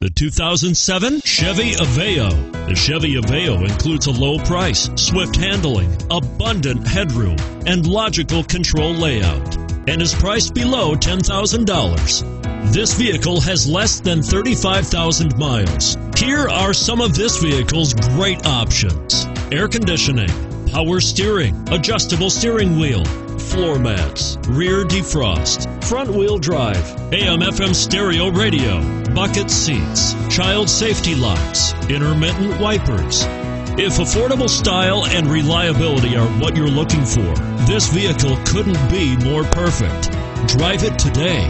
The 2007 Chevy Aveo. The Chevy Aveo includes a low price, swift handling, abundant headroom, and logical control layout, and is priced below $10,000. This vehicle has less than 35,000 miles. Here are some of this vehicle's great options: air conditioning, power steering, adjustable steering wheel, floor mats, rear defrost, front wheel drive, AM/FM stereo radio, bucket seats, child safety locks, intermittent wipers. If affordable style and reliability are what you're looking for, this vehicle couldn't be more perfect. Drive it today.